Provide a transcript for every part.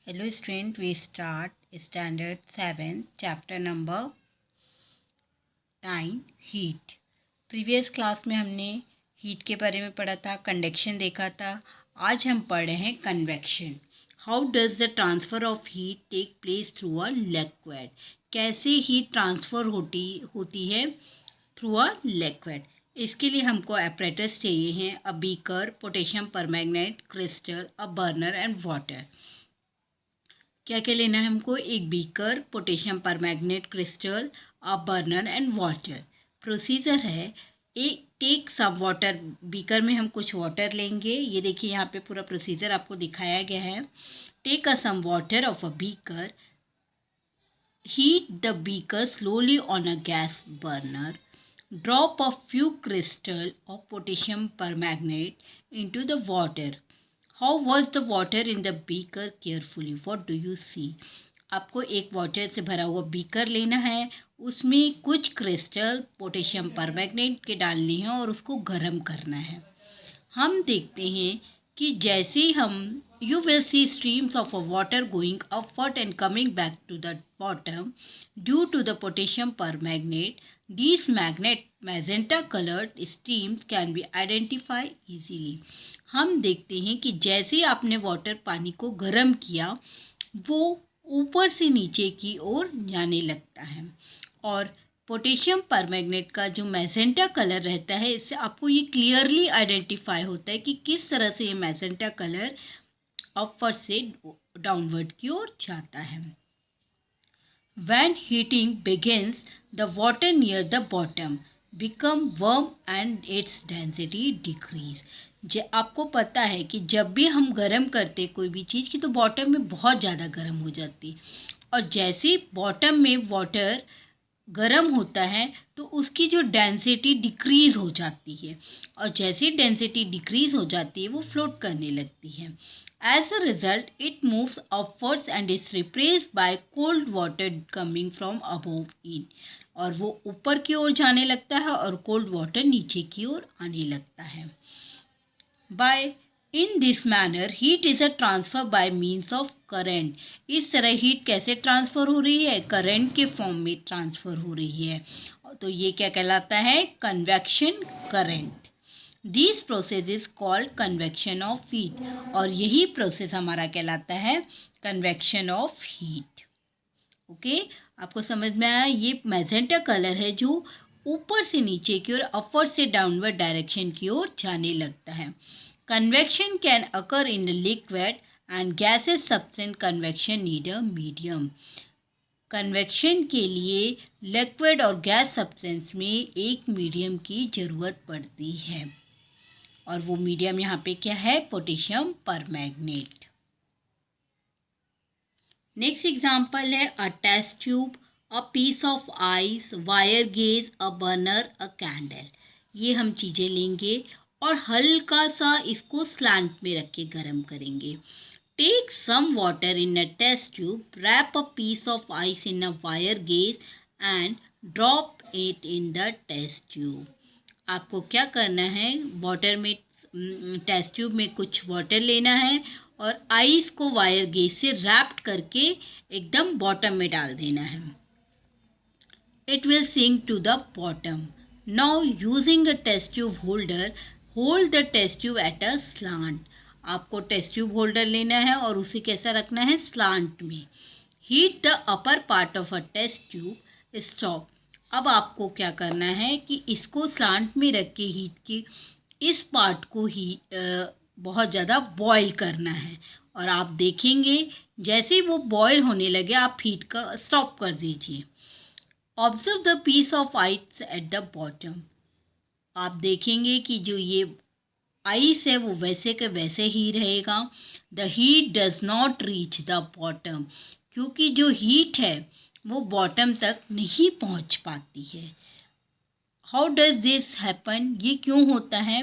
Hello student, we start standard 7 chapter number 9 heat. Previous class में हमने heat के बारे में पढ़ा था, कंडक्शन देखा था. आज हम पढ़ रहे हैं convection. How does the transfer of heat take place through a liquid. कैसे हीट ट्रांसफ़र होती है थ्रू अ लिक्विड. इसके लिए हमको apparatus चाहिए हैं. A beaker, potassium permanganate crystal, a burner and water. क्या क्या लेना है हमको? एक beaker, potassium permanganate crystal, a burner and water. Procedure है, एक टेक सम वाटर. बीकर में हम कुछ वाटर लेंगे. ये देखिए यहाँ पे पूरा प्रोसीजर आपको दिखाया गया है. Take a some water of a beaker. Heat the beaker slowly on a gas burner. Drop a few crystal of potassium permanganate into the water. How was the water in the beaker? Carefully. What do you see? आपको एक water से भरा हुआ beaker लेना है. उसमें कुछ crystal potassium permanganate के डालने हैं और उसको गर्म करना है. हम देखते हैं कि जैसे ही हम you will see streams of water going upward and coming back to the bottom due to the potassium permanganate. These magenta colored streams can be identified easily. हम देखते हैं कि जैसे ही आपने वाटर पानी को गर्म किया वो ऊपर से नीचे की ओर जाने लगता है. और पोटेशियम परमैंगनेट का जो मैजेंटा कलर रहता है, इससे आपको ये क्लियरली आइडेंटिफाई होता है कि किस तरह से ये मैजेंटा कलर अपवर्ड से डाउनवर्ड की ओर जाता है. When heating begins, the water near the bottom become warm and its density decrease. आपको पता है कि जब भी हम गर्म करते कोई भी चीज़ की तो बॉटम में बहुत ज़्यादा गर्म हो जाती है. और जैसे बॉटम में वाटर गर्म होता है तो उसकी जो डेंसिटी डिक्रीज हो जाती है. और जैसे डेंसिटी डिक्रीज हो जाती है वो फ्लोट करने लगती है. As a result it moves upwards and is replaced by cold water coming from above in. और वो ऊपर की ओर जाने लगता है और कोल्ड वाटर नीचे की ओर आने लगता है. By in this manner heat is a transfer by means of current. इस तरह हीट कैसे ट्रांसफ़र हो रही है? करंट के फॉर्म में ट्रांसफ़र हो रही है. तो ये क्या कहलाता है? Convection current. This process is called convection of heat. और यही प्रोसेस हमारा कहलाता है कन्वेक्शन ऑफ हीट. ओके, आपको समझ में आया? ये मैजेंटा कलर है जो ऊपर से नीचे की ओर, अपवर्ड से डाउनवर्ड डायरेक्शन की ओर जाने लगता है. Convection can occur in the liquid and gaseous substance. Convection need a medium. Convection के लिए लिक्विड और गैस सब्सटेंस में एक मीडियम की ज़रूरत पड़ती है. और वो मीडियम यहाँ पे क्या है? Potassium permanganate. नेक्स्ट एग्जांपल है a test tube, a piece of ice, wire gauze, a burner, a candle. ये हम चीज़ें लेंगे और हल्का सा इसको स्लैंट में रख के गर्म करेंगे. Take some water in a test tube, wrap a piece of ice in a wire gauze and drop it in the test tube. आपको क्या करना है? वाटर में टेस्ट ट्यूब में कुछ वाटर लेना है और आइस को वायर गेज से रैप्ड करके एकदम बॉटम में डाल देना है. It will sink to the bottom. Now using a test tube holder, hold the test tube at a slant. आपको टेस्ट ट्यूब होल्डर लेना है और उसे कैसा रखना है? स्लांट में. Heat the upper part of a test tube. Stop. अब आपको क्या करना है कि इसको स्लांट में रख के हीट की इस पार्ट को ही बहुत ज़्यादा बॉईल करना है. और आप देखेंगे जैसे ही वो बॉईल होने लगे आप हीट का स्टॉप कर दीजिए. Observe the piece of ice at the bottom. आप देखेंगे कि जो ये आइस है वो वैसे के वैसे ही रहेगा. The heat does not reach the bottom. क्योंकि जो हीट है वो बॉटम तक नहीं पहुंच पाती है. How does this happen? ये क्यों होता है?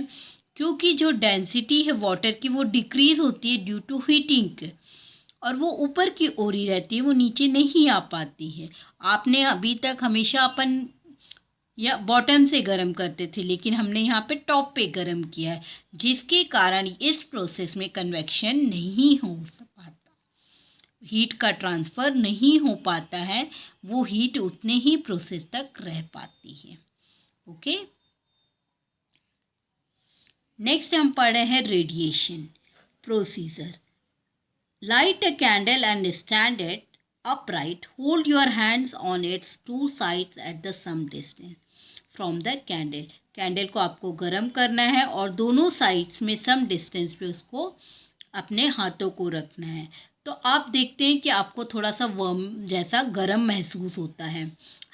क्योंकि जो डेंसिटी है वाटर की वो डिक्रीज होती है ड्यू टू हीटिंग. और वो ऊपर की ओर ही रहती है, वो नीचे नहीं आ पाती है. आपने अभी तक हमेशा अपन या बॉटम से गर्म करते थे, लेकिन हमने यहाँ पे टॉप पे गर्म किया है, जिसके कारण इस प्रोसेस में कन्वेक्शन नहीं हो पाता. हीट का ट्रांसफ़र नहीं हो पाता है, वो हीट उतने ही प्रोसेस तक रह पाती है। ओके, नेक्स्ट हम पढ़ रहे हैं radiation procedure. Light a candle and stand it upright. Hold your hands on its two sides at the some distance from the candle. Candle को आपको गर्म करना है और दोनों साइड्स में सम डिस्टेंस पे उसको अपने हाथों को रखना है। तो आप देखते हैं कि आपको थोड़ा सा वर्म जैसा गर्म महसूस होता है।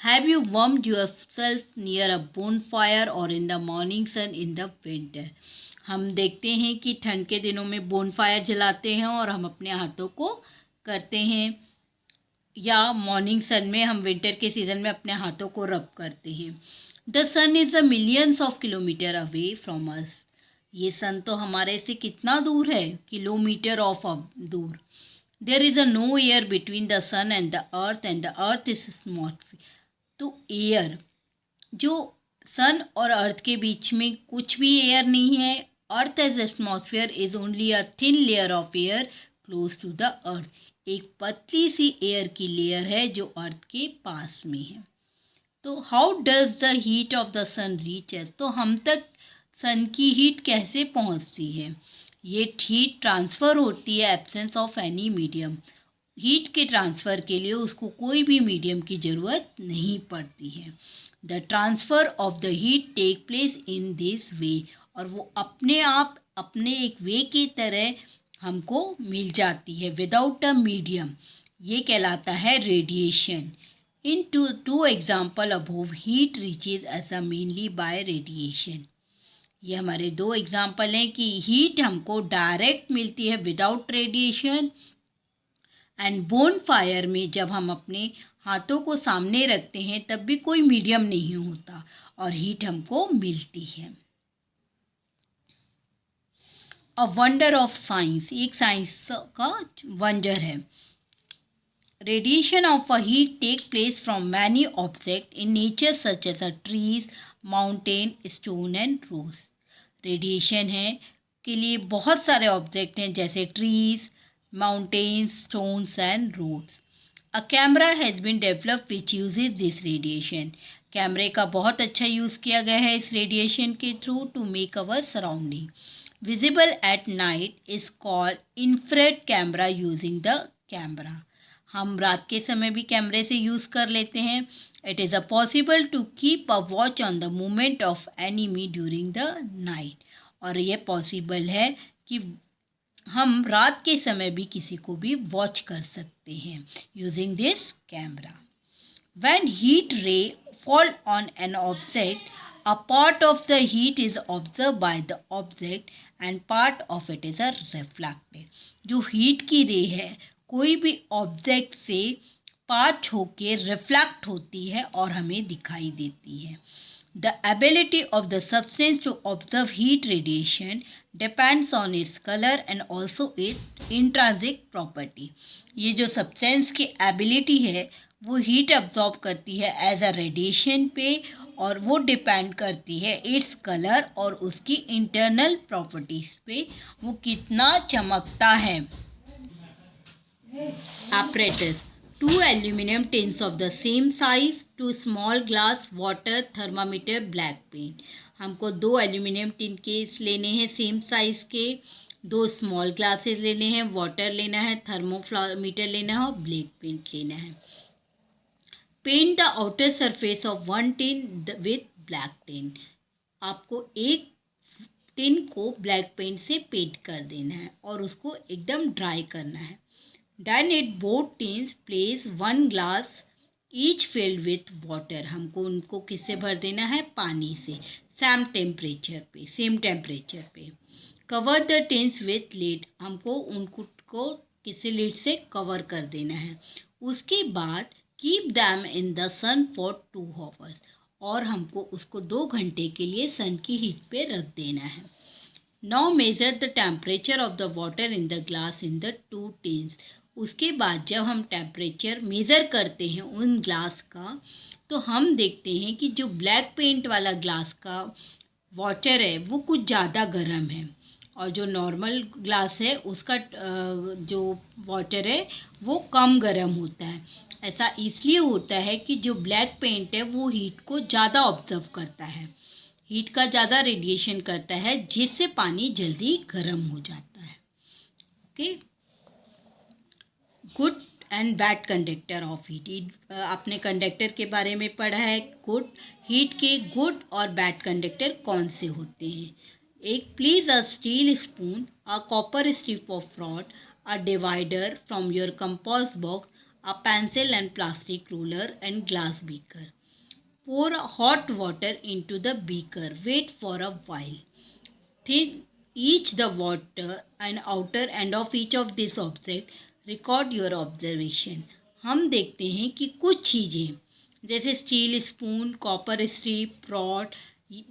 Have you warmed yourself near a bonfire और in the morning sun in the winter. हम देखते हैं कि ठंड के दिनों में बोन फायर जलाते हैं और हम अपने हाथों को करते हैं, या मॉर्निंग सन में हम विंटर के सीज़न में अपने हाथों को रब करते हैं। The sun is a millions of kilometer away from us. ये सन तो हमारे से कितना दूर है, किलोमीटर ऑफ दूर। There is a no air between the sun and the earth is small. तो एयर, जो सन और अर्थ के बीच में कुछ भी एयर नहीं है। Earth's atmosphere is only a thin layer of air close to the earth. एक पतली सी एयर की लेयर है जो अर्थ के पास में है। तो how does the heat of the sun reach us. तो हम तक सन की हीट कैसे पहुंचती है। ये हीट ट्रांसफ़र होती है absence of any medium. Heat के ट्रांसफ़र के लिए उसको कोई भी मीडियम की ज़रूरत नहीं पड़ती है। The transfer of the heat take place in this way. और वो अपने आप अपने एक वे की तरह हमको मिल जाती है विदाउट अ मीडियम। ये कहलाता है radiation. In two example above heat reaches as a mainly by radiation. ये हमारे दो एग्जाम्पल हैं कि हीट हमको डायरेक्ट मिलती है without radiation, and bone fire में जब हम अपने हाथों को सामने रखते हैं तब भी कोई मीडियम नहीं होता और हीट हमको मिलती है। अ वंडर ऑफ साइंस, एक साइंस का वंडर है। Radiation of a heat take place from many object in nature such as a trees, mountain, stone and rose. Radiation है के लिए बहुत सारे ऑब्जेक्ट हैं जैसे trees, mountains, stones and roads. A camera has been developed which uses this radiation. कैमरे का बहुत अच्छा यूज़ किया गया है इस रेडिएशन के through to make our surrounding visible at night is called infrared camera using the camera. हम रात के समय भी कैमरे से यूज़ कर लेते हैं। It is a possible to keep a watch on the movement of enemy during the night. और ये पॉसिबल है कि हम रात के समय भी किसी को भी वॉच कर सकते हैं using this camera. When heat ray fall on an object, a part of the heat is observe by the object and part of it is a reflected. जो हीट की रे है कोई भी ऑब्जेक्ट से पास होके रिफ्लेक्ट होती है और हमें दिखाई देती है। The ability of the substance to observe heat radiation depends on its color and also its intrinsic property. ये जो सब्सटेंस की एबिलिटी है वो हीट अब्जॉर्ब करती है एज अ रेडिएशन पे, और वो डिपेंड करती है इट्स कलर और उसकी इंटरनल प्रॉपर्टीज पे, वो कितना चमकता है। Apparatus: 2 aluminum tins of the same size, 2 small glass, water, thermometer, black paint. हमको 2 एल्यूमिनियम टिन केस लेने हैं सेम साइज़ के, 2 स्मॉल ग्लासेस लेने हैं, वाटर लेना है, थर्मोमीटर लेना है और ब्लैक पेंट लेना है। Paint the outer surface of one tin with black tin. आपको एक टिन को ब्लैक पेंट से पेंट कर देना है और उसको एकदम ड्राई करना है। Then it both tins place 1 glass each filled with water. हमको उनको किससे भर देना है, पानी से, सेम टेम्परेचर पे। Cover the tins with lid, हमको उनको किसी लिड से कवर कर देना है। उसके बाद keep them in the sun for 2 hours, और हमको उसको 2 घंटे के लिए सन की हीट पे रख देना है। Now measure the temperature of the water in the glass in the 2 tins. उसके बाद जब हम टेम्परेचर मेज़र करते हैं उन ग्लास का, तो हम देखते हैं कि जो ब्लैक पेंट वाला ग्लास का वाटर है वो कुछ ज़्यादा गर्म है और जो नॉर्मल ग्लास है उसका जो वाटर है वो कम गर्म होता है। ऐसा इसलिए होता है कि जो ब्लैक पेंट है वो हीट को ज़्यादा ऑब्जर्व करता है, हीट का ज़्यादा रेडिएशन करता है, जिससे पानी जल्दी गर्म हो जाता है। Okay, good and bad conductor of heat. आपने कंडक्टर के बारे में पढ़ा है। गुड हीट के गुड और बैड कंडक्टर कौन से होते हैं? एक, please a steel spoon, a copper strip of rod, a divider from your compost box, a pencil and plastic ruler and glass beaker. Pour hot water into the beaker. Wait for a while. Thin each the water and outer end of each of this object. Record your observation. हम देखते हैं कि कुछ चीज़ें जैसे steel spoon, copper strip, rod,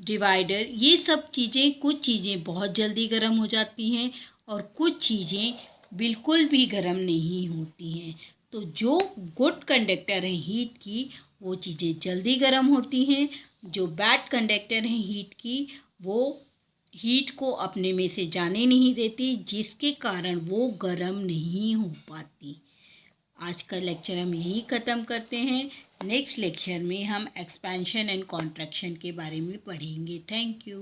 divider, ये सब चीज़ें, कुछ चीज़ें बहुत जल्दी गर्म हो जाती हैं और कुछ चीज़ें बिल्कुल भी गर्म नहीं होती हैं। तो जो गुड कंडक्टर हैं हीट की, वो चीज़ें जल्दी गर्म होती हैं। जो बैड कंडक्टर हैं हीट की, वो हीट को अपने में से जाने नहीं देती, जिसके कारण वो गर्म नहीं हो पाती। आज का लेक्चर हम यहीं ख़त्म करते हैं। नेक्स्ट लेक्चर में हम एक्सपेंशन एंड कॉन्ट्रैक्शन के बारे में पढ़ेंगे। Thank you.